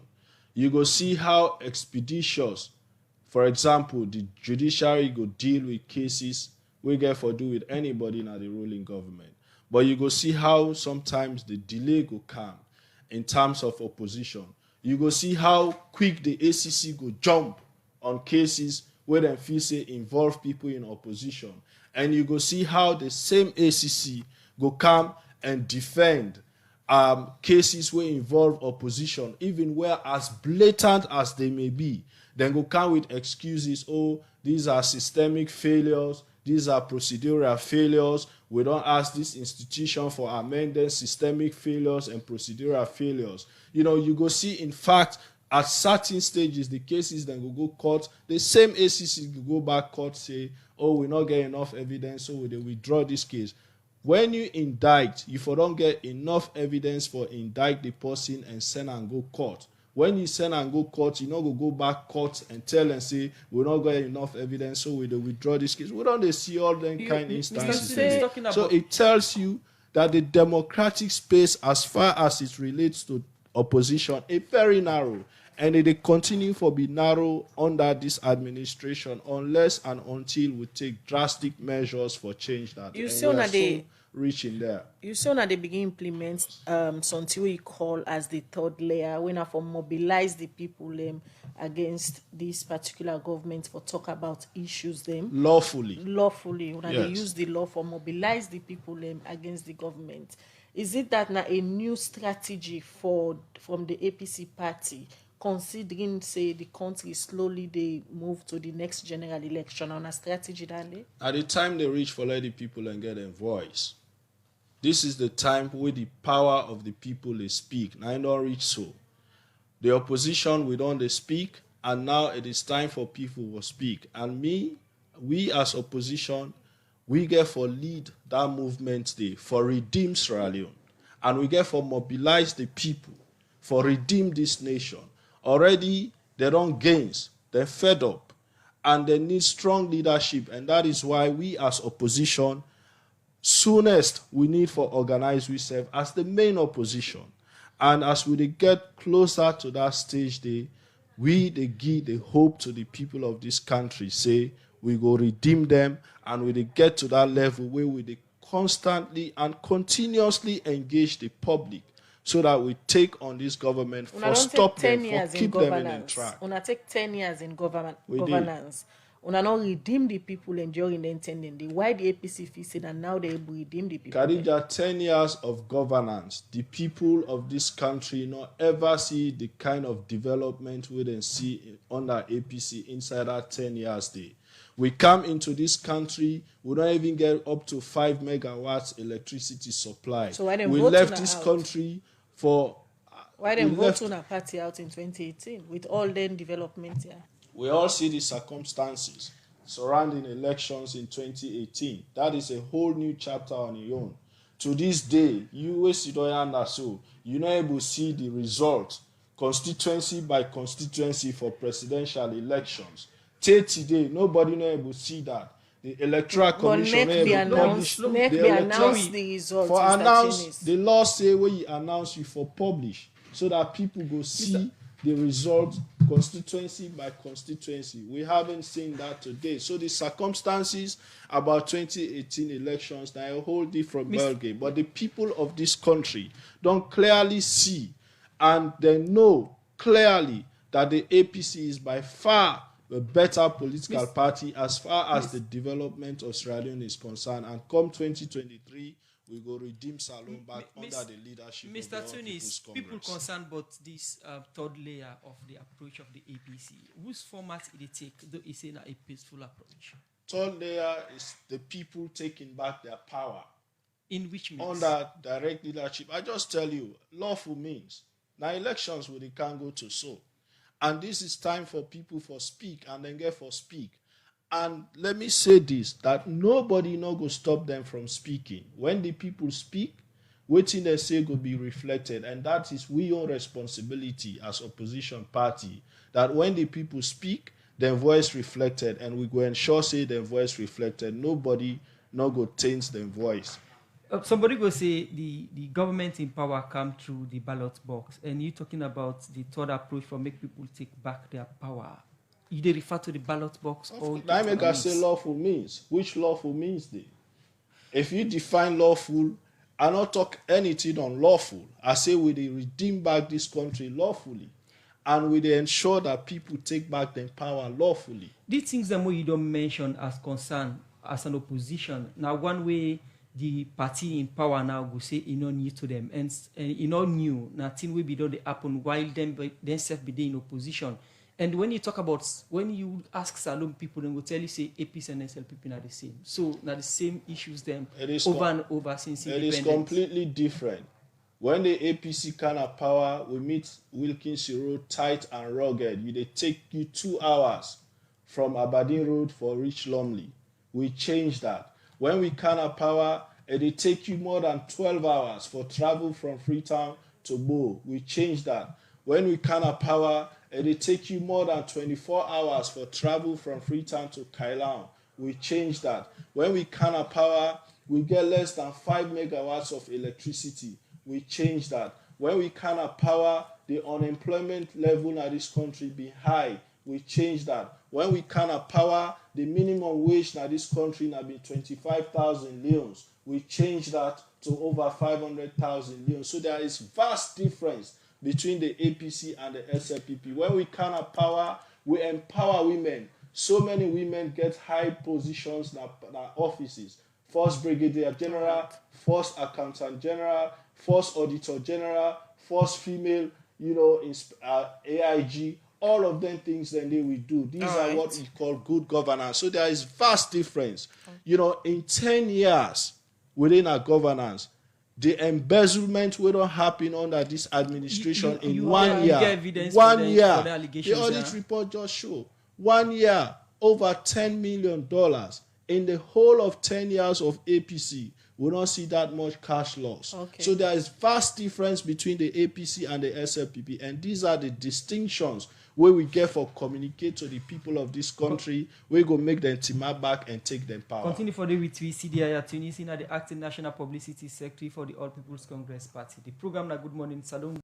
You go see how expeditious, for example, the judiciary go deal with cases we get for do with anybody in the ruling government. But you go see how sometimes the delay go come in terms of opposition. You go see how quick the ACC go jump on cases where they feel say involve people in opposition. And you go see how the same ACC go come and defend cases where involve opposition, even where as blatant as they may be. Then go come with excuses, these are systemic failures, these are procedural failures. We don't ask this institution for amending systemic failures and procedural failures. You go see, in fact, at certain stages, the cases then go court. The same ACC go back court, say, we not get enough evidence, so we withdraw this case. When you indict, if you don't get enough evidence for indict the person and send and go court. When you send and go court, you not go back court and tell and say, we not get enough evidence, so we withdraw this case. We don't see all them kind of instances. So it tells you that the democratic space, as far as it relates to opposition, is very narrow. And it continue to be narrow under this administration unless and until we take drastic measures for change that. You see on the reaching there. You see on they begin implement something we call as the third layer, when I for mobilize the people against this particular government for talk about issues them lawfully. When yes. They use the law for mobilize the people against the government. Is it that now a new strategy from the APC party, considering, say, the country slowly they move to the next general election on a strategy that day? At the time they reach for let the people and get them voice, this is the time where the power of the people they speak. Now I don't reach so. The opposition, we don't they speak, and now it is time for people to speak. And we as opposition, we get for lead that movement day, for redeem Sierra Leone. And we get for mobilize the people, for redeem this nation. Already, they don't gains, they're fed up, and they need strong leadership. And that is why we as opposition, soonest we need for organize ourselves as the main opposition. And as we get closer to that stage day, we give the hope to the people of this country, say we go redeem them, and we get to that level where we constantly and continuously engage the public, so that we take on this government for stop them, for keep them in track. Una take 10 years in governance. Una not redeem the people enduring the intending. Why the APC facing and now they redeem the people? Khadija, 10 years of governance, the people of this country not ever see the kind of development we then see under APC inside that 10 years day. We come into this country, we don't even get up to 5 megawatts electricity supply. So why we left this country for... Why then vote on a party out in 2018 with all then development here? We all see the circumstances. surrounding elections in 2018. That is a whole new chapter on its own. To this day, you so you're not able to see the result constituency by constituency for presidential elections. Till today, nobody not able to see that. The Electoral Commission announced the results. For announce, the law say where you announce you for publish so that people go see the result constituency by constituency. We haven't seen that today. So the circumstances about 2018 elections are a whole different ballgame. But the people of this country don't clearly see and they know clearly that the APC is by far a better political party as far as the development of Sierra Leone is concerned. And come 2023, we go redeem Salone back under the leadership Mr. of the Tunis, people concerned about this third layer of the approach of the APC. Whose format it take, though it's in a peaceful approach? Third layer is the people taking back their power. In which means? Under direct leadership. I just tell you, lawful means. Now elections where they can't go to so. And this is time for people for speak and then get for speak. And let me say this, that nobody no go stop them from speaking. When the people speak, waiting they say go be reflected. And that is we own responsibility as opposition party, that when the people speak, their voice reflected, and we go ensure say their voice reflected. Nobody no go taint their voice. Somebody go say the government in power come through the ballot box, and you talking about the third approach for make people take back their power. You they refer to the ballot box or I make us say lawful means. Which lawful means they? If you define lawful, I not talk anything on lawful. I say we they redeem back this country lawfully, and we they ensure that people take back their power lawfully. These things that you don't mention as concern as an opposition. Now one way the party in power now go say it not new to them, and it not new. Nothing will be done they happen while them themselves be in opposition. And when you talk about, when you ask Salome people, they will tell you say APC and SLPP are the same. So now the same issues them over and over since independence. It is completely different. When the APC kind of power, we meet Wilkins Road tight and rugged. They take you 2 hours from Aberdeen Road for reach Lumley. We change that. When we kind of power, they take you more than 12 hours for travel from Freetown to Bo. We change that. When we kind of power, they take you more than 24 hours for travel from Freetown to Kailan. We change that. When we kind of power, we get less than 5 megawatts of electricity. We change that. When we kind of power, the unemployment level in this country be high. We change that. When we kind of power, the minimum wage in this country now be 25,000 leons. We change that to over 500,000 leons. So there is vast difference between the APC and the SLPP. When we kind of power, we empower women. So many women get high positions in our offices. First Brigadier General, first Accountant General, first Auditor General, first female, AIG. All of them things that they will do. These are what we call good governance. So there is vast difference. In 10 years within our governance, the embezzlement will not happen under this administration in 1 year. The audit report just show 1 year, over $10 million. In the whole of 10 years of APC, we don't see that much cash loss. Okay. So there is vast difference between the APC and the SLPP, and these are the distinctions where we get for communicate to the people of this country. We go make them team back and take them power. Continue for the with CDI Tunisia, the acting national publicity secretary for the All People's Congress Party. The program na Good Morning Salon.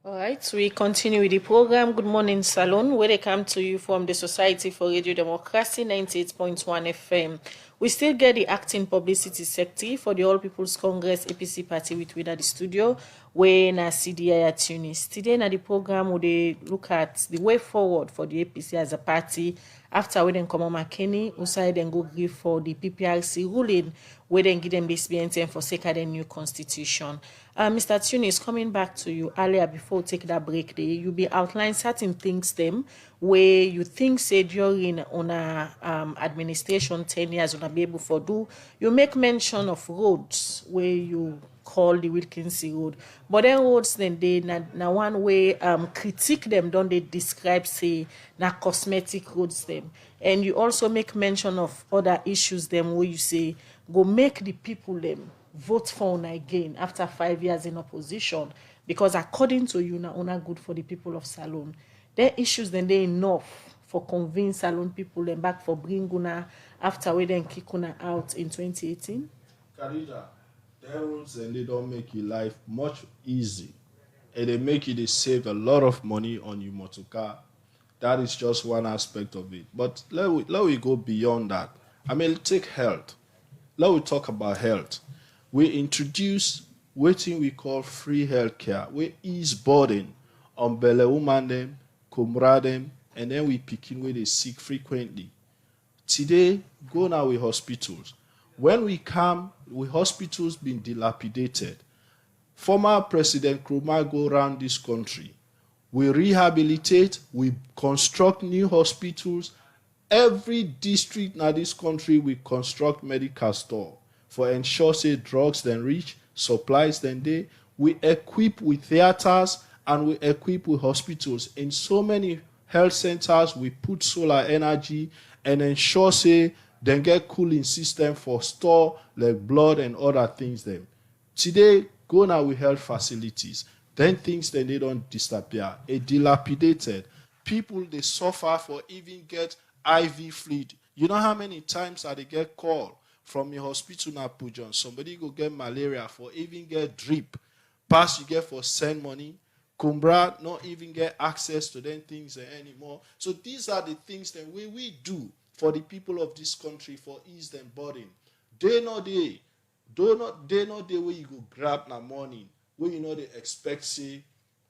All right, so we continue with the program Good Morning Salon, where they come to you from the Society for Radio Democracy 98.1 FM. We still get the acting publicity secretary for the All People's Congress APC party with the studio, where na CDI Tunis. Today na the program where they look at the way forward for the APC as a party after we then come on McKinney, inside then go give for the PPRC ruling, where then give them this BNTM for sake of the new constitution. Mr. Tunis, coming back to you earlier before we take that break there, you be outline certain things them where you think say during on a administration 10 years on be able to do. You make mention of roads where you call the Wilkinson Road, but then roads then they na one way critique them, don't they describe say na cosmetic roads them, and you also make mention of other issues them where you say go make the people them vote for una again after 5 years in opposition, because according to you na una good for the people of Salone. Their issues then they enough for convince Salone people them back for bring una after we then kick una out in 2018. Khadija, their rules and they don't make your life much easy. And they make you they save a lot of money on your motor car. That is just one aspect of it. But let we go beyond that. I mean, take health. Let we talk about health. We introduce what we call free health care. We ease burden on belle woman them, kumra them, and then we pick in where they sick frequently. Today, go now with hospitals. When we come, with hospitals being dilapidated, former President Nkrumah go around this country. We rehabilitate, we construct new hospitals. Every district in this country, we construct medical store for ensure say drugs then reach, supplies then they. We equip with theaters and we equip with hospitals. In so many health centers, we put solar energy and ensure say then get cooling system for store like blood and other things them. Today, go now with health facilities. Then things then they don't disappear. A dilapidated. People they suffer for even get IV fluid. You know how many times that they get called from your hospital in Apujon? Somebody go get malaria for even get drip. Pass you get for send money. Kumbra not even get access to them things anymore. So these are the things that we do for the people of this country for ease them burden. They know they where you go grab na morning where you know they expect say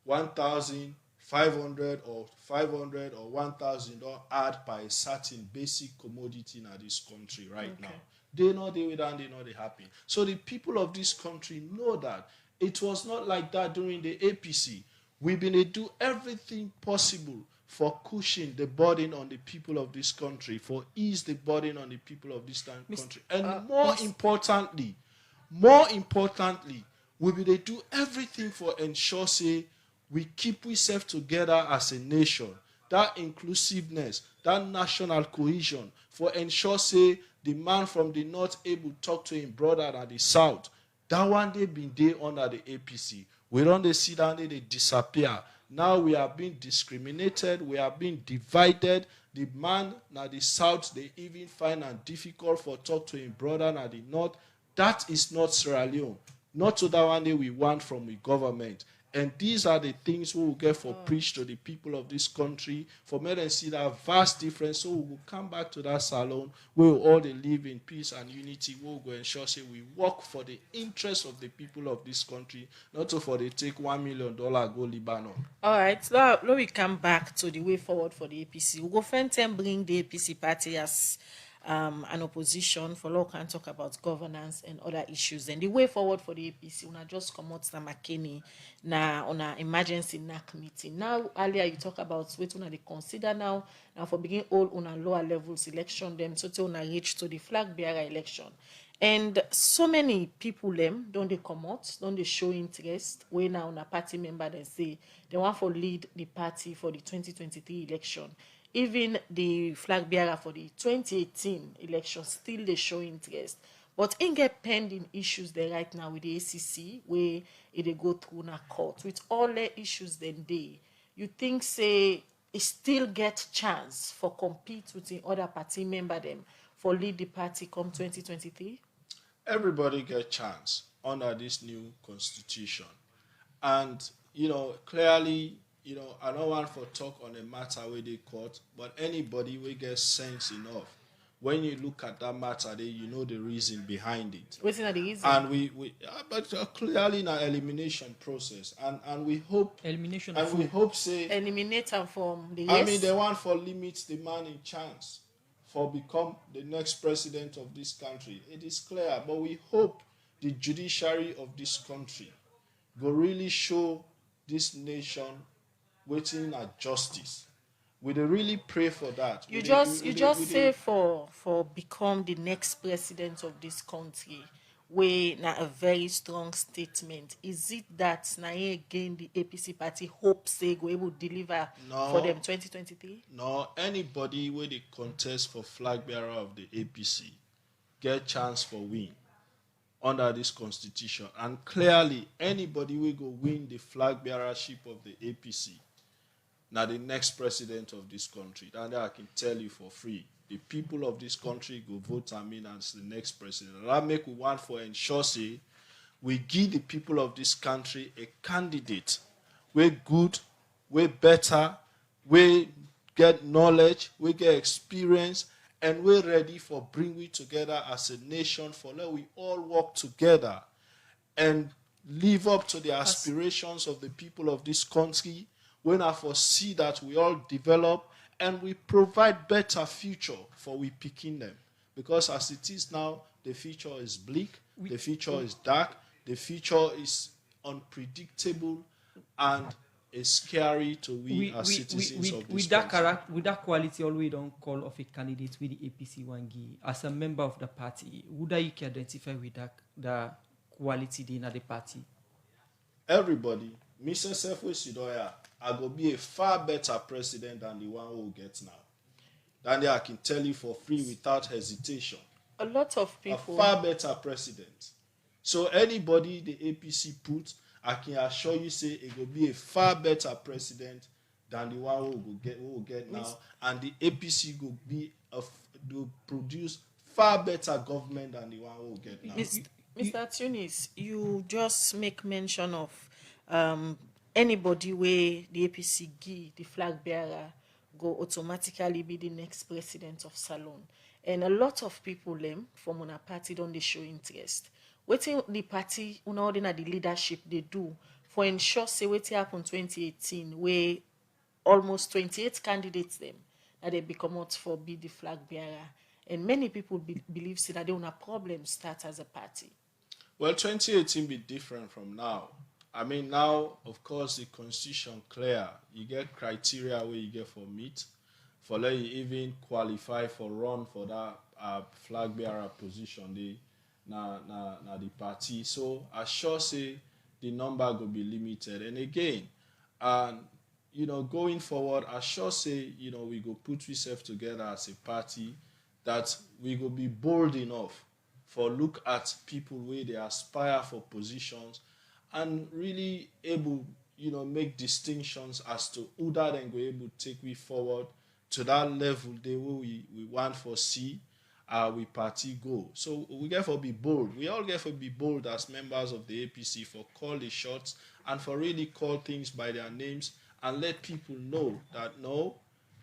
1,500 or 500 or 1,000 or add by a certain basic commodity in this country right now. They know they will and they know they happen. So the people of this country know that it was not like that during the APC. We've been able to do everything possible for cushion the burden on the people of this country, for ease the burden on the people of this country. And more importantly, we'll be able to do everything for ensure say we keep ourselves together as a nation. That inclusiveness, that national cohesion, for ensure say the man from the north able to talk to him brother at the south. That one day been there under the APC. We don't they sit down, they disappear. Now we are being discriminated, we are being divided. The man at the south, they even find it difficult for talk to him brother at the north. That is not Sierra Leone. Not to that one day we want from the government. And these are the things we will get for preach to the people of this country, for me and see that vast difference. So we will come back to that salon where we all they live in peace and unity. We will go ensure say we work for the interest of the people of this country, not so for they take $1 million go Lebanon. All right, so now we come back to the way forward for the APC. We'll go first and bring the APC party as an opposition for law can talk about governance and other issues. And the way forward for the APC, una just come out na McKinney na on an emergency NAC meeting. Now earlier you talk about what una they consider now for begin all on a lower levels election them so to una reach to the flag bearer election. And so many people them don't they come out, don't they show interest when now on a party member they say they want for lead the party for the 2023 election. Even the flag bearer for the 2018 election still they show interest. But in get pending issues there right now with the ACC where they go through na court with all the issues then they, you think say it still get chance for compete with the other party member them for lead the party come 2023? Everybody get chance under this new constitution. And, clearly, I don't want to talk on a matter where they court, but anybody will get sense enough. When you look at that matter, you know the reason behind it. What's the reason? And but clearly in an elimination process, and we hope elimination. And we hope say eliminate them from the. I mean, they want for limits the man in chance for become the next president of this country. It is clear, but we hope the judiciary of this country will really show this nation waiting at justice. We dey really pray for that. You just say for become the next president of this country, wey na a very strong statement. Is it that na again the APC party hope say go able deliver for them 2023? No, anybody wey dey contest for flag bearer of the APC get chance for win under this constitution, and clearly anybody wey go win the flag bearership of the APC now the next president of this country. And I can tell you for free, the people of this country go vote him in as the next president. And that make we want for ensure say we give the people of this country a candidate we good, we better, we get knowledge, we get experience, and we're ready for bring we together as a nation for let we all work together and live up to the aspirations of the people of this country. When I foresee that we all develop and we provide better future for we picking them. Because as it is now, the future is bleak, the future is dark, the future is unpredictable and is scary to we as citizens of this country. With that quality, always don't call of a candidate with the APC Wangi. As a member of the party, would you can identify with that quality in the party? Everybody, Mr. Sefwe Sidoya, I go be a far better president than the one who gets now. Than I can tell you for free without hesitation. A lot of people. A far better president. So anybody the APC put, I can assure you say it will be a far better president than the one who will get now. And the APC will be will produce far better government than the one who will get now. Mr. Tunis, you just make mention of anybody where the APC give the flag bearer go automatically be the next president of Salon. And a lot of people from our party don't they show interest. Waiting the party the leadership they do for ensure say what happened 2018 where almost 28 candidates them that they become out for be the flag bearer. And many people believe say that they want a problem start as a party. Well, 2018 be different from now. I mean, now, of course, the constitution clear. You get criteria where you get for meet, for let you even qualify for run for that flag bearer position. The party. So I sure say the number will be limited. And again, going forward, I sure say, we go put ourselves together as a party that we go be bold enough for look at people where they aspire for positions and really able, make distinctions as to who that then go able to take we forward to that level they will we want for see we party go. So we get for be bold. We all get for be bold as members of the APC for call the shots and for really call things by their names and let people know that no,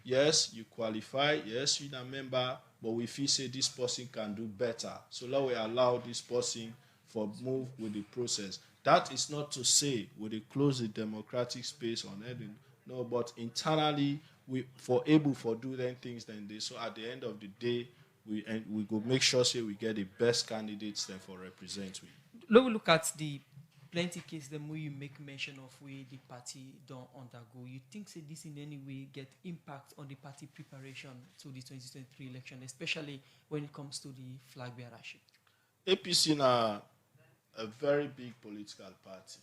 yes, you qualify, yes, you're a member, but we feel say this person can do better. So let we allow this person for move with the process. That is not to say we close the democratic space on it. No, but internally we for able for do them things then they. So at the end of the day, we go make sure say we get the best candidates then for represent we. Let me look at the plenty case them where you make mention of where the party don't undergo. You think say this in any way get impact on the party preparation to the 2023 election, especially when it comes to the flag bearership? APC na a very big political party.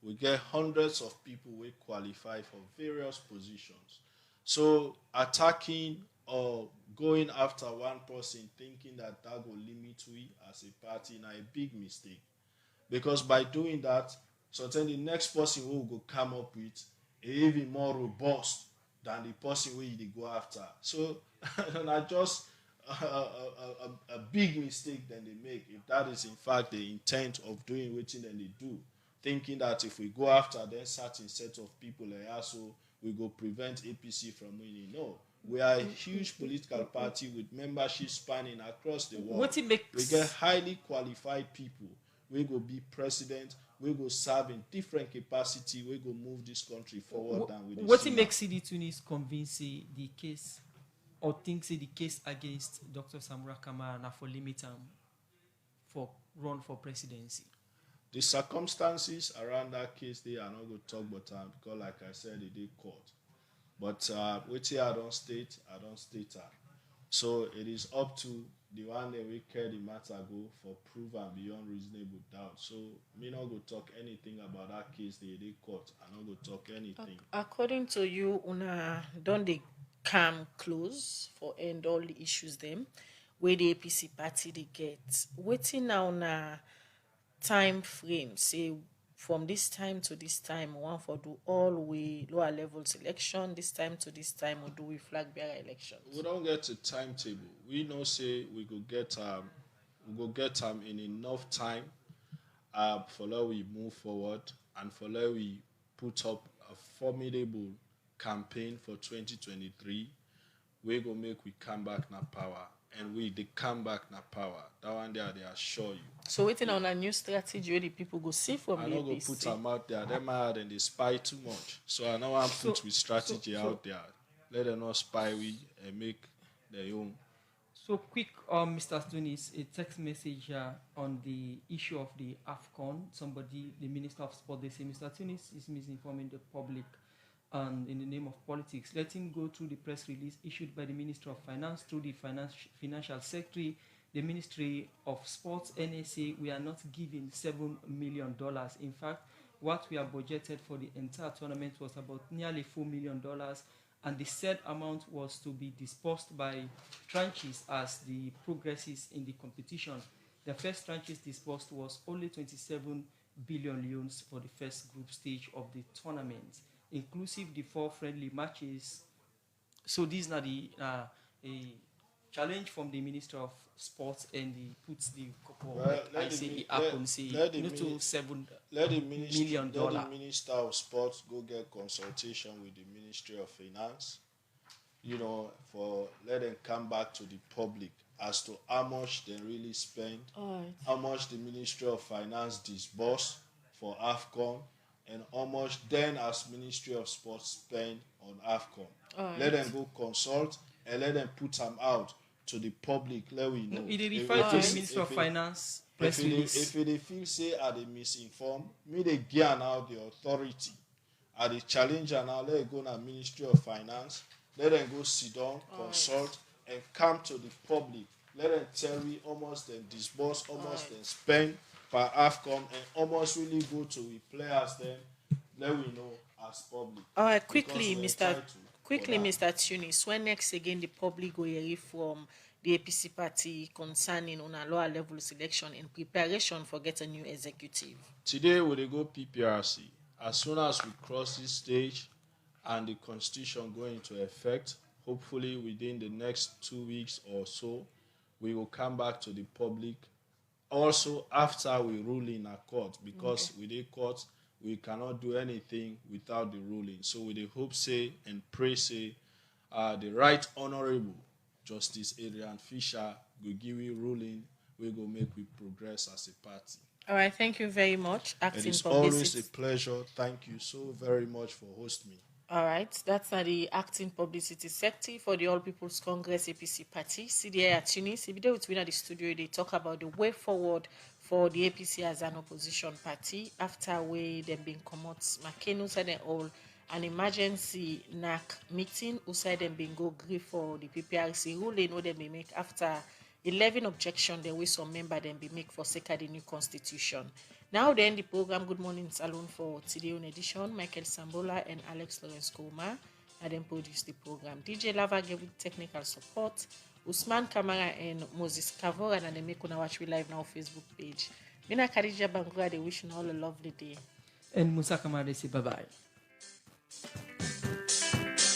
We get hundreds of people who qualify for various positions. So attacking or going after one person thinking that will limit we as a party is a big mistake. Because by doing that, certainly the next person who will go come up with is even more robust than the person where you go after. So not just a big mistake that they make if that is in fact the intent of doing what then they do, thinking that if we go after then certain set of people so we go prevent APC from winning. No, we are a huge political party with membership spanning across the world. We get highly qualified people. We go be president. We go serve in different capacity. We go move this country forward. What makes CD Tunis convince the case or thinks the case against Dr. Samura Kamara na for limit for run for presidency? The circumstances around that case, they are not going to talk about time because, like I said, they did court. But wetin I don't state, I don't state am. So it is up to the one that we carry the matter go for prove and beyond reasonable doubt. So me not go talk anything about that case they court. I not go talk anything. According to you, una don dey come close for end all the issues them where the APC party they get. Waiting now na time frame say from this time to this time one for do all we lower levels election, this time to this time we do we flag bearer elections. We don't get a timetable. We know say we go get in enough time for let we move forward and for let we put up a formidable campaign for 2023. We go make we come back na power. And we they come back na power. That one there they assure you. So waiting on a new strategy where the people go see from I the don't go APC. put them out there. Them out and they spy too much. So I know I put with strategy out there. Let them not spy we and make their own. So quick, Mr. Tunis, a text message on the issue of the AFCON. Somebody, the Minister of Sport, they say Mr. Tunis is misinforming the public and in the name of politics. Let him go through the press release issued by the Minister of Finance through the Financial Secretary, the Ministry of Sports, NSA. We are not giving $7 million. In fact, what we have budgeted for the entire tournament was about nearly $4 million, and the said amount was to be dispersed by tranches as the progresses in the competition. The first tranches dispersed was only 27 billion leones for the first group stage of the tournament, inclusive the 4 friendly matches. So these are the a challenge from the Minister of Sports, and he puts the couple Let the Minister of Sports go get consultation with the Ministry of Finance, for let them come back to the public as to how much they really spend, how much the Ministry of Finance disburse for AFCON, and how much then as Ministry of Sports spend on AFCON. Let them go consult and let them put them out to the public. Let we know. It refer to the Ministry of Finance press release. If they feel say are they misinformed, me they gear now the authority. Are the challenger now? Let it go now Ministry of Finance. Let them go sit down, consult, and come to the public. Let them tell me almost then disburse, almost then spend per AFCON, and almost really go to the players then. Let we know as public. All right, quickly, Mr. Tunis, when next again the public will hear from the APC party concerning on a lower level selection in preparation for get a new executive? Today we go PPRC. As soon as we cross this stage and the constitution go into effect, hopefully within the next 2 weeks or so, we will come back to the public. Also, after we rule in a court, because with a court, we cannot do anything without the ruling. So we the hope say and pray say the Right Honorable Justice Adrian Fisher will give you ruling. We go make we progress as a party. All right, thank you very much. It is always a pleasure. Thank you so very much for hosting me. All right, that's the acting publicity secretary for the All People's Congress APC party. CDI at Tunis. If they with me at the studio, they talk about the way forward for the APC as an opposition party after we them been come out McCain said they all an emergency NAC meeting who said them been go agree for the PPRC ruling what they may make after 11 objections there was some member then be make for sake of the new constitution. Now then the program Good Morning Salon for today on edition, Michael Sambola and Alex Lawrence Koma and then produce the program. DJ Lava gave it technical support. Usman Kamara and Moses Kavor and they make una watch we live now Facebook page. Mina Khadija Bangura they wish you all a lovely day. And Musa Kamara they say bye bye.